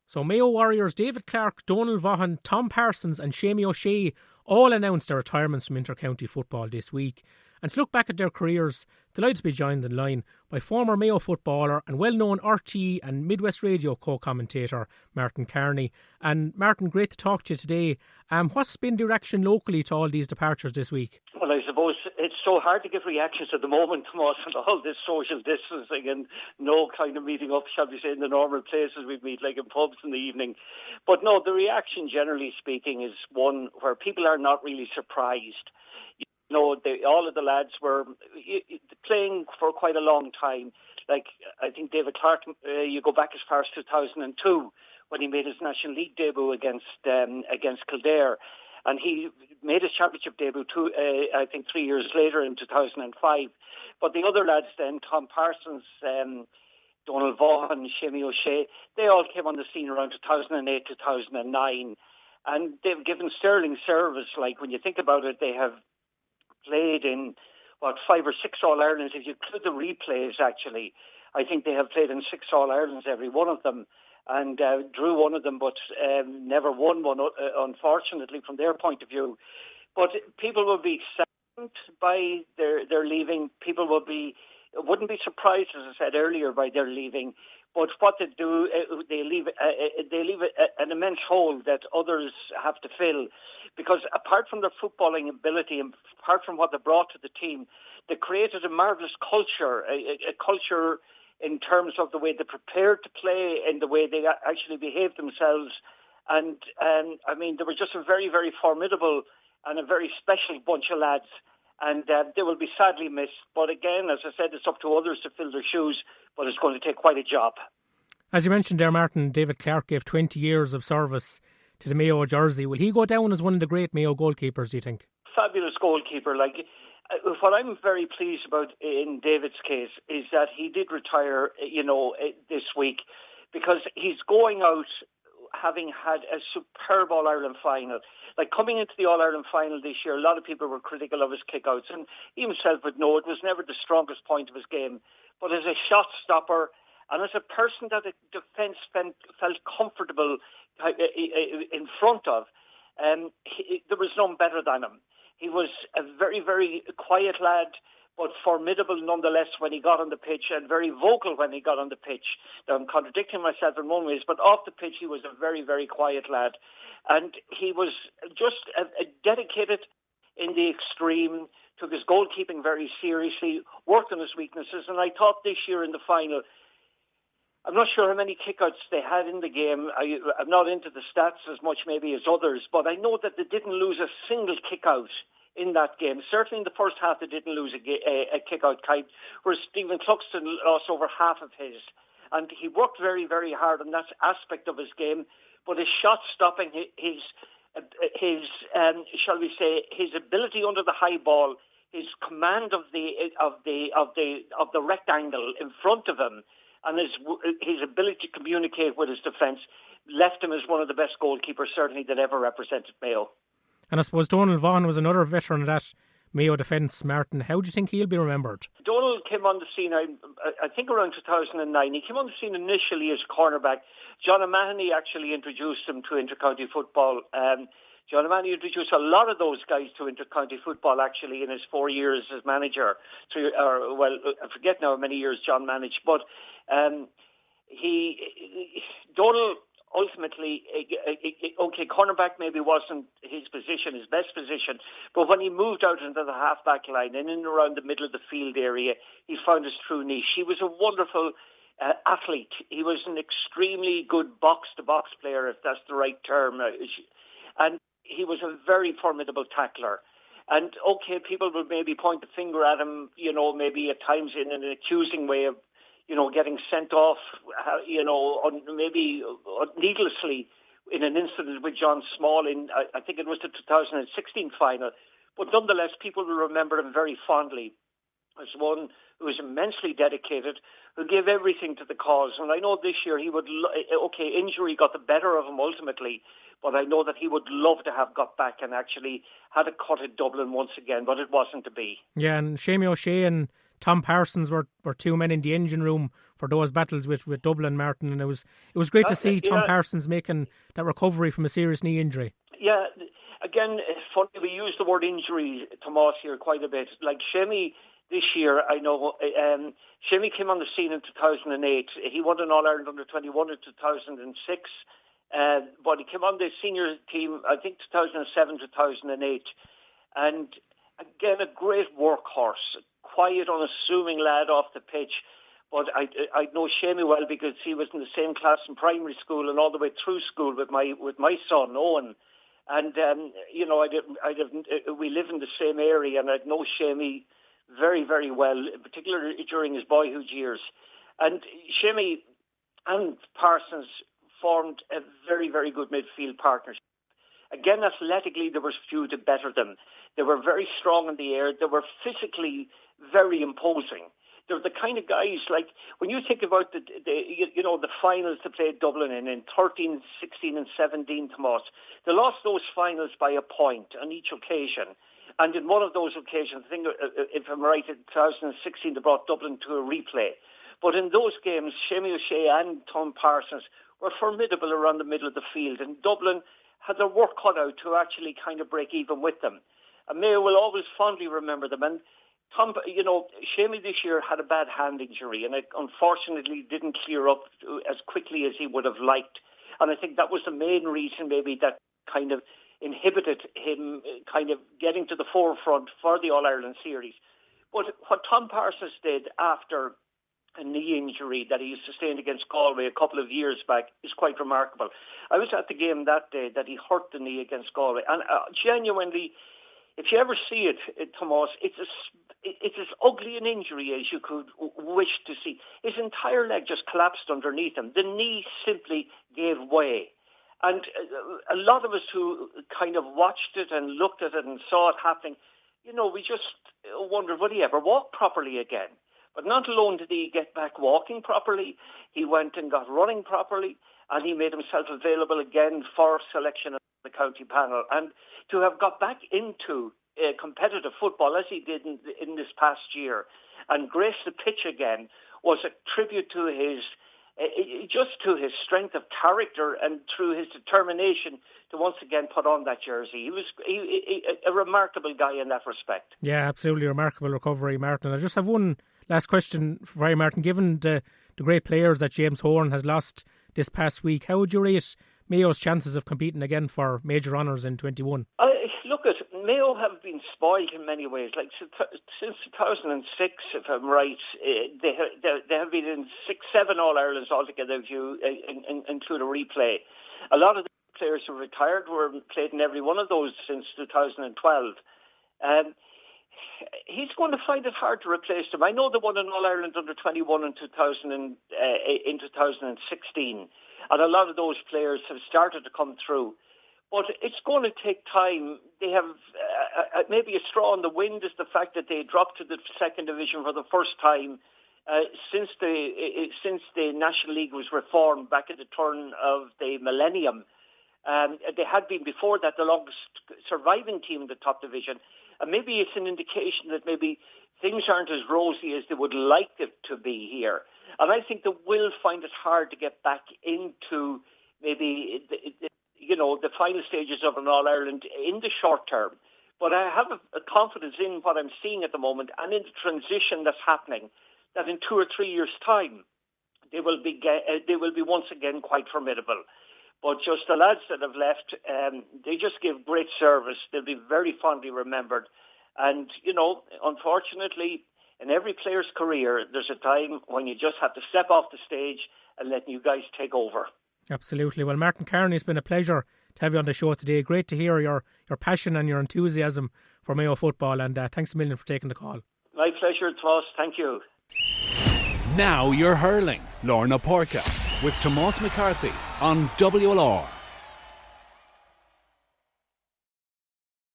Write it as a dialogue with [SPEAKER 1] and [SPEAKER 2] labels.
[SPEAKER 1] So Mayo Warriors David Clarke, Donal Vaughan, Tom Parsons and Seamie O'Shea all announced their retirements from inter-county football this week. And to look back at their careers, delighted to be joined in line by former Mayo footballer and well-known RTE and Midwest Radio co-commentator Martin Carney. And Martin, great to talk to you today. What's been the reaction locally to all these departures this week?
[SPEAKER 2] Well, I suppose it's so hard to give reactions at the moment, Tomas, and all this social distancing and no kind of meeting up, shall we say, in the normal places we meet, like in pubs in the evening. But no, the reaction, generally speaking, is one where people are not really surprised. All of the lads were playing for quite a long time. Like, I think David Clarke, you go back as far as 2002 when he made his National League debut against Kildare. And he made his championship debut, I think, 3 years later in 2005. But the other lads then, Tom Parsons, Donal Vaughan, Seamie O'Shea, they all came on the scene around 2008, 2009. And they've given sterling service. Like, when you think about it, they have played in, 5 or 6 All-Irelands. If you include the replays, actually, I think they have played in 6 All-Irelands, every one of them, and drew one of them, but never won one, unfortunately, from their point of view. But people will be saddened by their leaving. People wouldn't be surprised, as I said earlier, by their leaving. But what they do, they leave an immense hole that others have to fill. Because apart from their footballing ability and apart from what they brought to the team, they created a marvellous culture, a culture in terms of the way they prepared to play and the way they actually behaved themselves. And I mean, they were just a very, very formidable and a very special bunch of lads. And they will be sadly missed. But again, as I said, it's up to others to fill their shoes, but it's going to take quite a job.
[SPEAKER 1] As you mentioned there, Martin, David Clarke gave 20 years of service to the Mayo jersey. Will he go down as one of the great Mayo goalkeepers, do you think?
[SPEAKER 2] Fabulous goalkeeper. What I'm very pleased about in David's case is that he did retire, this week, because he's going out having had a superb All-Ireland final. Like, coming into the All-Ireland final this year, a lot of people were critical of his kickouts, and he himself would know it was never the strongest point of his game. But as a shot stopper and as a person that the defence felt comfortable in front of, there was none better than him. He was a very, very quiet lad, but formidable nonetheless when he got on the pitch, and very vocal when he got on the pitch. Now, I'm contradicting myself in one way, but off the pitch he was a very, very quiet lad. And he was just a dedicated in the extreme, took his goalkeeping very seriously, worked on his weaknesses, and I thought this year in the final, I'm not sure how many kickouts they had in the game. I'm not into the stats as much maybe as others, but I know that they didn't lose a single kickout in that game. Certainly in the first half they didn't lose a kickout count, whereas Stephen Cluxton lost over half of his. And he worked very, very hard on that aspect of his game, but his shot stopping, his shall we say, his ability under the high ball, his command of the rectangle in front of him, and his ability to communicate with his defence left him as one of the best goalkeepers, certainly, that ever represented Mayo. And
[SPEAKER 1] I suppose Donal Vaughan was another veteran of that Mayo defence. Martin, how do you think he'll be remembered?
[SPEAKER 2] Donal came on the scene, I think, around 2009. He came on the scene initially as cornerback. John O'Mahony actually introduced him to intercounty football. John O'Mahony introduced a lot of those guys to intercounty football, actually, in his 4 years as manager. I forget now how many years John managed, but Donal ultimately, cornerback maybe wasn't his position, his best position, but when he moved out into the half-back line and in and around the middle of the field area, he found his true niche. He was a wonderful athlete. He was an extremely good box-to-box player, if that's the right term. And he was a very formidable tackler. And, people will maybe point the finger at him, maybe at times in an accusing way of, getting sent off, maybe needlessly in an incident with John Small in, I think it was the 2016 final. But nonetheless, people will remember him very fondly as one who was immensely dedicated, who gave everything to the cause. And I know this year he would, injury got the better of him ultimately, but I know that he would love to have got back and actually had a cut at Dublin once again, but it wasn't to be.
[SPEAKER 1] Yeah, and Seamie O'Shea and Tom Parsons were two men in the engine room for those battles with Dublin, Martin, and it was great to see Tom Parsons making that recovery from a serious knee injury.
[SPEAKER 2] Yeah, again, it's funny, we use the word injury, Tomas, here quite a bit. Like Shemi this year, I know, Shemi came on the scene in 2008. He won an All-Ireland under-21 in 2006. But he came on the senior team, I think 2007, 2008. And again, a great workhorse, quiet, unassuming lad off the pitch. But I know Shemi well because he was in the same class in primary school and all the way through school with my son, Owen. And, we live in the same area, and I'd know Shemi very, very well, particularly during his boyhood years. And Shemi and Parsons formed a very, very good midfield partnership. Again, athletically, there was few to better them. They were very strong in the air. They were physically very imposing. They're the kind of guys, like, when you think about the finals they played Dublin in 13, 16 and 17, Tomas, they lost those finals by a point on each occasion. And in one of those occasions, I think, if I'm right, in 2016, they brought Dublin to a replay. But in those games, Shemi O'Shea and Tom Parsons were formidable around the middle of the field. And Dublin had their work cut out to actually kind of break even with them. And Mayo will always fondly remember them. And Tom, Shemi this year had a bad hand injury, and it unfortunately didn't clear up as quickly as he would have liked. And I think that was the main reason maybe that kind of inhibited him kind of getting to the forefront for the All-Ireland series. But what Tom Parsons did after a knee injury that he sustained against Galway a couple of years back is quite remarkable. I was at the game that day that he hurt the knee against Galway, and genuinely, if you ever see it, Tomas, it's as ugly an injury as you could wish to see. His entire leg just collapsed underneath him. The knee simply gave way. And a lot of us who kind of watched it and looked at it and saw it happening, we just wondered, would he ever walk properly again? But not alone did he get back walking properly, he went and got running properly, and he made himself available again for selection of the county panel. And to have got back into competitive football, as he did in this past year, and grace the pitch again, was a tribute to his strength of character and through his determination to once again put on that jersey. He was a remarkable guy in that respect.
[SPEAKER 1] Yeah, absolutely remarkable recovery, Martin. I just have one last question for you, Martin. Given the great players that James Horan has lost this past week, how would you rate Mayo's chances of competing again for major honours in 21?
[SPEAKER 2] Look, Mayo have been spoiled in many ways. Like since 2006, if I'm right, they have been in 6-7 All-Irelands altogether if you include a replay. A lot of the players who retired were played in every one of those since 2012. He's going to find it hard to replace them. I know they won an All-Ireland under-21 in 2016, and a lot of those players have started to come through. But it's going to take time. They have maybe a straw in the wind is the fact that they dropped to the second division for the first time since the National League was reformed back at the turn of the millennium. They had been before that the longest surviving team in the top division. And maybe it's an indication that maybe things aren't as rosy as they would like it to be here. And I think they will find it hard to get back into maybe the final stages of an All-Ireland in the short term. But I have a confidence in what I'm seeing at the moment and in the transition that's happening, that in 2 or 3 years' time, they will be once again quite formidable. But just the lads that have left, they just give great service. They'll be very fondly remembered. And, unfortunately, in every player's career, there's a time when you just have to step off the stage and let you guys take over.
[SPEAKER 1] Absolutely. Well, Martin Carney, it's been a pleasure to have you on the show today. Great to hear your passion and your enthusiasm for Mayo football, and thanks a million for taking the call.
[SPEAKER 2] My pleasure, Tomas. Thank you.
[SPEAKER 3] Now you're hurling. Lorna Porca with Tomas McCarthy on WLR.